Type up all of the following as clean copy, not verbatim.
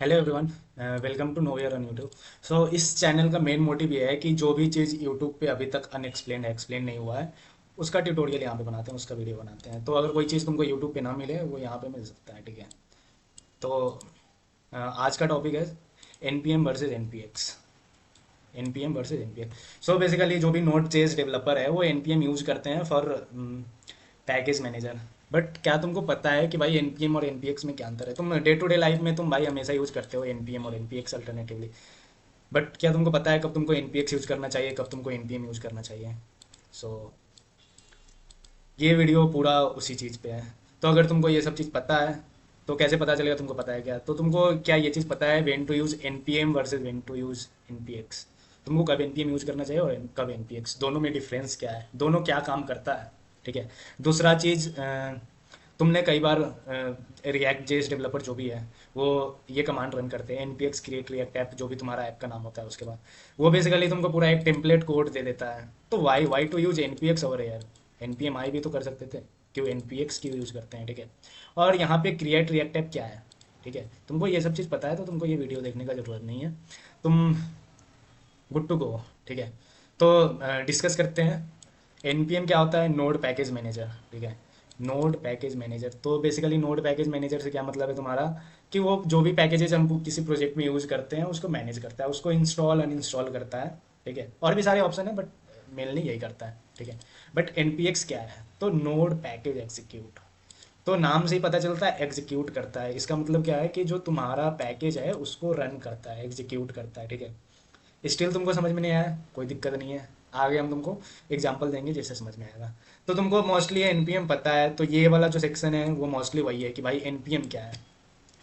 Hello everyone, welcome to no year on YouTube. So इस channel का main motive ये है कि जो भी चीज़ यूट्यूब पे अभी तक अनएक्सप्लेन है, एक्सप्लेन नहीं हुआ है, उसका ट्यूटोरियल यहाँ पे बनाते हैं, उसका वीडियो बनाते हैं। तो अगर कोई चीज़ तुमको यूट्यूब पे ना मिले वो यहाँ पे मिल सकता है, ठीक है। तो आज का टॉपिक है N P M versus N P X. N P M versus N P X. So basically जो भी नोड जेस डेवलपर है वो एन पी एम यूज़ करते हैं फॉर पैकेज मैनेजर। बट क्या तुमको पता है कि भाई एनपीएम और एनपीएक्स में क्या अंतर है? तुम डे टू डे लाइफ में तुम भाई हमेशा यूज करते हो एनपीएम और एनपीएक्स अल्टरनेटिवली। बट क्या तुमको पता है कब तुमको एनपीएक्स यूज करना चाहिए, कब तुमको एनपीएम यूज करना चाहिए? सो ये वीडियो पूरा उसी चीज़ पे है। तो अगर तुमको ये सब चीज़ पता है तो कैसे पता चलेगा तुमको पता है क्या? तो तुमको क्या ये चीज़ पता है when to use NPM versus when to use NPX? तुमको कब एनपीएम यूज करना चाहिए और कब एनपीएक्स, दोनों में डिफरेंस क्या है, दोनों क्या काम करता है, ठीक है। दूसरा चीज़, तुमने कई बार रिएक्ट जेएस डेवलपर जो भी है वो ये कमांड रन करते हैं npx क्रिएट रिएक्ट ऐप, जो भी तुम्हारा ऐप का नाम होता है उसके बाद वो बेसिकली तुमको पूरा एक टेम्पलेट कोड दे देता है। तो why to use npx over यार? npm आई भी तो कर सकते थे, क्यों npx क्यों यूज करते हैं, ठीक है। और यहाँ पे क्रिएट रिएक्ट ऐप क्या है, ठीक है। तुमको ये सब चीज़ पता है तो तुमको ये वीडियो देखने का ज़रूरत नहीं है, तुम गुड टू गो, ठीक है। तो डिस्कस करते हैं npm क्या होता है। नोड पैकेज मैनेजर, ठीक है। नोड पैकेज मैनेजर, तो बेसिकली नोड पैकेज मैनेजर से क्या मतलब है तुम्हारा कि वो जो भी पैकेजेस हम किसी प्रोजेक्ट में यूज़ करते हैं उसको मैनेज करता है, उसको इंस्टॉल अनइंस्टॉल करता है, ठीक है। और भी सारे ऑप्शन है बट मेनली यही करता है, ठीक है। बट npx क्या है? तो नोड पैकेज एग्जीक्यूट। तो नाम से ही पता चलता है एग्जीक्यूट करता है। इसका मतलब क्या है कि जो तुम्हारा पैकेज है उसको रन करता है, एग्जीक्यूट करता है, ठीक है। स्टिल तुमको समझ में नहीं आया, कोई दिक्कत नहीं है, आगे हम तुमको एग्जांपल देंगे जिससे समझ में आएगा। तो तुमको मोस्टली एनपीएम पता है, तो ये वाला जो सेक्शन है वो मोस्टली वही है कि भाई एनपीएम क्या है।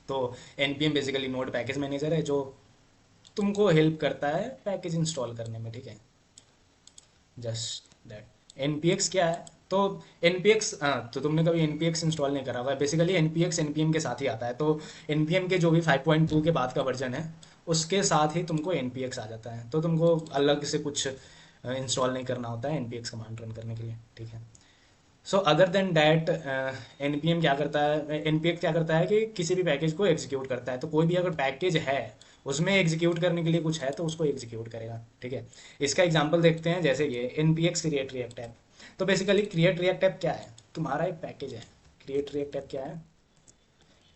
तो NPM basically node package manager है जो तुमको हेल्प करता है पैकेज इंस्टॉल करने में, ठीक है। Just that. एनपीएक्स क्या है? तो एनपीएक्स, हाँ, तो तुमने कभी एनपीएक्स इंस्टॉल नहीं करा हुआ है। बेसिकली एनपीएक्स एनपीएम के साथ ही आता है। तो एनपीएम के जो भी 5.2 के बाद का वर्जन है उसके साथ ही तुमको एनपीएक्स आ जाता है। तो तुमको अलग से कुछ इंस्टॉल नहीं करना होता है एनपीएक्स कमांड रन करने के लिए, ठीक है। So other than that, NPM क्या करता है, एनपीएक्स क्या करता है कि किसी भी पैकेज को एग्जीक्यूट करता है। तो कोई भी अगर पैकेज है उसमें एग्जीक्यूट करने के लिए कुछ है तो उसको एग्जीक्यूट करेगा, ठीक है। इसका एग्जांपल देखते हैं, जैसे ये npx क्रिएट रिएक्ट ऐप। तो बेसिकली क्रिएट रिएक्ट ऐप क्या है? तुम्हारा एक पैकेज है। क्रिएट रिएक्ट ऐप क्या है?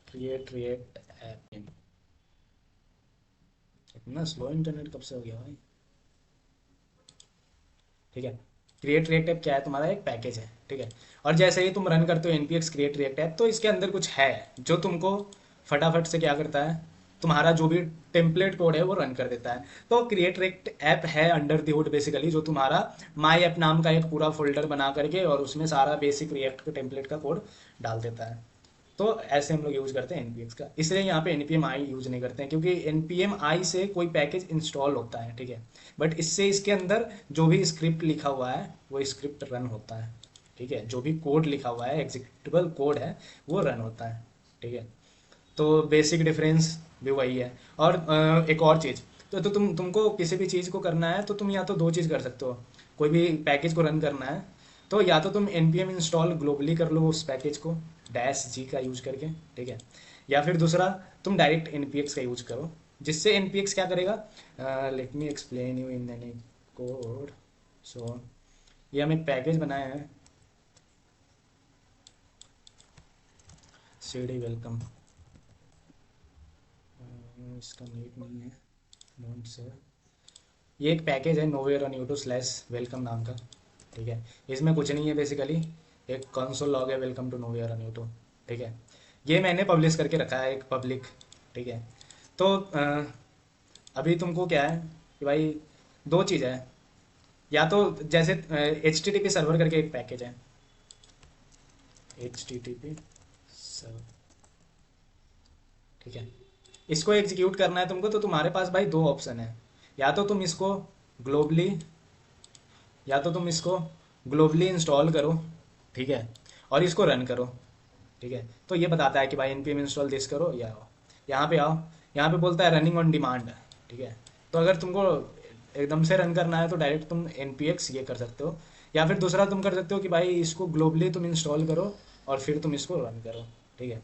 Create react app. इतना स्लो इंटरनेट कब से हो गया भाई? ठीक है। क्रिएट रिएक्ट ऐप क्या है? तुम्हारा एक पैकेज है, ठीक है। और जैसे ही तुम रन करते हो npx क्रिएट रिएक्ट ऐप तो इसके अंदर कुछ है जो तुमको फटाफट से क्या करता है, तुम्हारा जो भी टेम्पलेट कोड है वो रन कर देता है। तो क्रिएट रिएक्ट ऐप है अंडर द हुड बेसिकली जो तुम्हारा माई ऐप नाम का एक पूरा फोल्डर बना करके और उसमें सारा बेसिक रिएक्ट के टेम्पलेट का कोड डाल देता है। तो ऐसे हम लोग यूज़ करते हैं npx का। इसलिए यहाँ पे npm आई यूज़ नहीं करते हैं क्योंकि npm आई से कोई पैकेज इंस्टॉल होता है, ठीक है। बट इससे इसके अंदर जो भी स्क्रिप्ट लिखा हुआ है वो स्क्रिप्ट रन होता है, ठीक है। जो भी कोड लिखा हुआ है, एग्जीक्यूटेबल कोड है, वो रन होता है, ठीक है। तो बेसिक डिफरेंस भी वही है। और एक और चीज़, तो तुमको किसी भी चीज़ को करना है तो तुम या तो दो चीज़ कर सकते हो। कोई भी पैकेज को रन करना है तो या तो तुम npm इंस्टॉल ग्लोबली कर लो उस पैकेज को डैश जी का यूज करके, ठीक है। या फिर दूसरा, तुम डायरेक्ट npx का यूज करो, जिससे npx क्या करेगा। Let me explain you in any code. So ये हम एक पैकेज बनाए हैं, cd वेलकम। इसका नीट नहीं है, नोट से। ये एक पैकेज है nowhere on YouTube slash welcome नाम का, ठीक है। इसमें कुछ नहीं है बेसिकली, एक कंसोल लॉग है welcome to nowhere on YouTube, ठीक है। ये मैंने पब्लिश करके रखा है एक पब्लिक, ठीक है। तो अभी तुमको क्या है कि भाई दो चीज़ है, या तो जैसे H T T P server करके एक पैकेज है, H T T P server, ठीक है। इसको एग्जीक्यूट करना है तुमको तो तुम्हारे पास भाई दो ऑप्शन है। या तो तुम इसको ग्लोबली या तो तुम इसको ग्लोबली इंस्टॉल करो, ठीक है, और इसको रन करो, ठीक है। तो ये बताता है कि भाई npm इंस्टॉल दिस करो या आओ, यहाँ पे आओ। यहाँ पे बोलता है रनिंग ऑन डिमांड, ठीक है। तो अगर तुमको एकदम से रन करना है तो डायरेक्ट तुम npx ये कर सकते हो। या फिर दूसरा तुम कर सकते हो कि भाई इसको ग्लोबली तुम इंस्टॉल करो और फिर तुम इसको रन करो, ठीक है।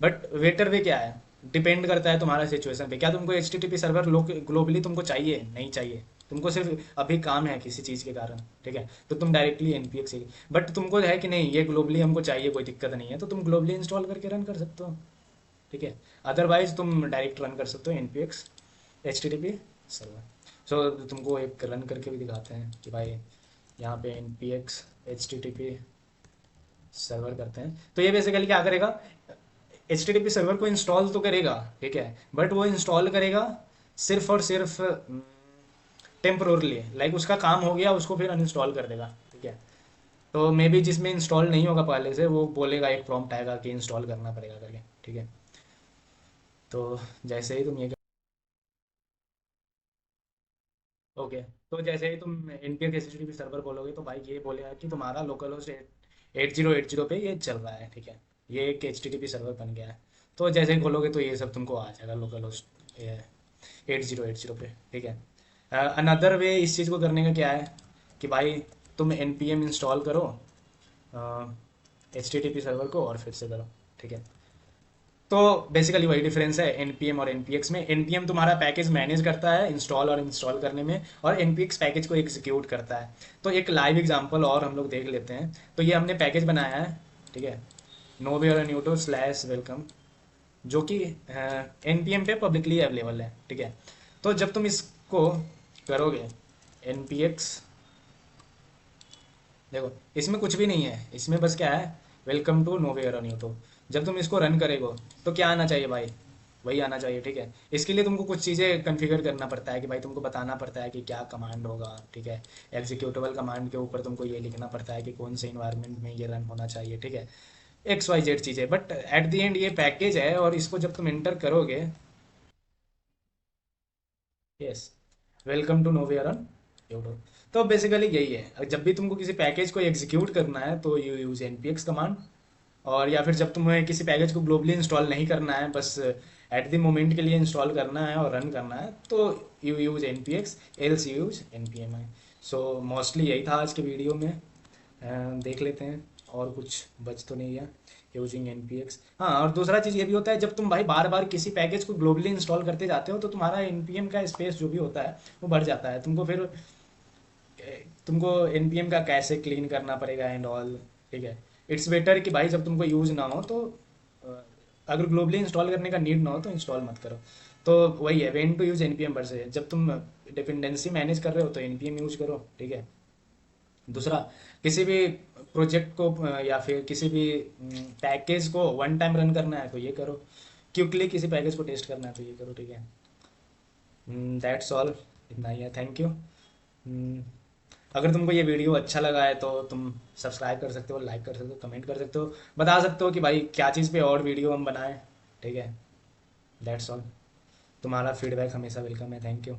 बट वेटर वे क्या है? डिपेंड करता है तुम्हारा सिचुएशन पे। क्या तुमको H T T P server globally तुमको चाहिए? नहीं चाहिए। तुमको सिर्फ अभी काम है किसी चीज़ के कारण, ठीक है, तो तुम directly N P X. But तुमको है कि नहीं ये ग्लोबली हमको चाहिए, कोई दिक्कत नहीं है, तो तुम ग्लोबली इंस्टॉल करके रन कर सकते हो, ठीक है। अदरवाइज तुम डायरेक्ट रन कर सकते हो N P X H T T P server. So तुमको एक रन करके भी दिखाते हैं कि भाई यहाँ पे N P X H T T P server करते हैं। तो ये बेसिकली क्या करेगा, H T T P server को इंस्टॉल तो करेगा, ठीक है, बट वो इंस्टॉल करेगा सिर्फ और सिर्फ टेम्पोरली, लाइक उसका काम हो गया उसको फिर अनइंस्टॉल कर देगा, ठीक है। तो मे बी जिसमें इंस्टॉल नहीं होगा पहले से, वो बोलेगा, एक प्रॉम्प्ट आएगा कि इंस्टॉल करना पड़ेगा करके, ठीक है। तो जैसे ही तुम ये, ओके, तो जैसे ही तुम npx http सर्वर बोलोगे तो भाई ये बोलेगा कि तुम्हारा लोकल होस्ट 8080 पे ये चल रहा है, ठीक है, ये एक http सर्वर बन गया है। तो जैसे ही खोलोगे तो ये सब तुमको आ जाएगा लोकल होस्ट 8080 पे, ठीक है। अनदर वे इस चीज़ को करने का क्या है कि भाई तुम npm इंस्टॉल करो H T T P server को और फिर से करो, ठीक है। तो बेसिकली वही डिफरेंस है npm और npx में। npm तुम्हारा पैकेज मैनेज करता है इंस्टॉल और इंस्टॉल करने में, और npx पैकेज को एग्जीक्यूट करता है। तो एक लाइव एग्जांपल और हम लोग देख लेते हैं। तो ये हमने पैकेज बनाया है, ठीक है, novearnewto/welcome, जो कि npm पे पब्लिकली अवेलेबल है, ठीक है। तो जब तुम इसको करोगे npx, देखो इसमें कुछ भी नहीं है, इसमें बस क्या है, welcome to nowhere on YouTube. जब तुम इसको रन करेगो तो क्या आना चाहिए भाई, वही आना चाहिए, ठीक है। इसके लिए तुमको कुछ चीज़ें कॉन्फ़िगर करना पड़ता है कि भाई तुमको बताना पड़ता है कि क्या कमांड होगा, ठीक है। एग्जीक्यूटेबल कमांड के ऊपर तुमको ये लिखना पड़ता है कि कौन से इन्वायरमेंट में ये रन होना चाहिए, ठीक है। एक्स वाई जेड चीज़ें, बट एट द एंड ये पैकेज है, और इसको जब तुम एंटर करोगे, yes, welcome to nowhere on YouTube. तो बेसिकली यही है, जब भी तुमको किसी पैकेज को एग्जीक्यूट करना है तो यू यूज़ npx कमांड। और या फिर जब तुम्हें किसी पैकेज को ग्लोबली इंस्टॉल नहीं करना है, बस एट द मोमेंट के लिए इंस्टॉल करना है और रन करना है, तो you use npx, else you use npmi। So mostly यही था आज के वीडियो में। देख लेते हैं और कुछ बच तो नहीं है यूजिंग npx। हाँ, और दूसरा चीज़ ये भी होता है, जब तुम भाई बार बार किसी पैकेज को ग्लोबली इंस्टॉल करते जाते हो तो तुम्हारा npm का स्पेस जो भी होता है वो बढ़ जाता है। तुमको npm का कैसे क्लीन करना पड़ेगा एंड ऑल, ठीक है। इट्स बेटर कि भाई जब तुमको यूज़ ना हो तो अगर ग्लोबली इंस्टॉल करने का नीड ना हो तो इंस्टॉल मत करो। तो वही है, when to use npm versus, जब तुम डिपेंडेंसी मैनेज कर रहे हो तो npm यूज करो, ठीक है। दूसरा, किसी भी प्रोजेक्ट को या फिर किसी भी पैकेज को वन टाइम रन करना है तो ये करो, क्विकली किसी पैकेज को टेस्ट करना है तो ये करो, ठीक है। दैट्स ऑल, इतना ही है, थैंक यू। अगर तुमको ये वीडियो अच्छा लगा है तो तुम सब्सक्राइब कर सकते हो, लाइक कर सकते हो, कमेंट कर सकते हो, बता सकते हो कि भाई क्या चीज़ पे और वीडियो हम बनाएं, ठीक है। दैट्स ऑल, तुम्हारा फीडबैक हमेशा वेलकम है, थैंक यू।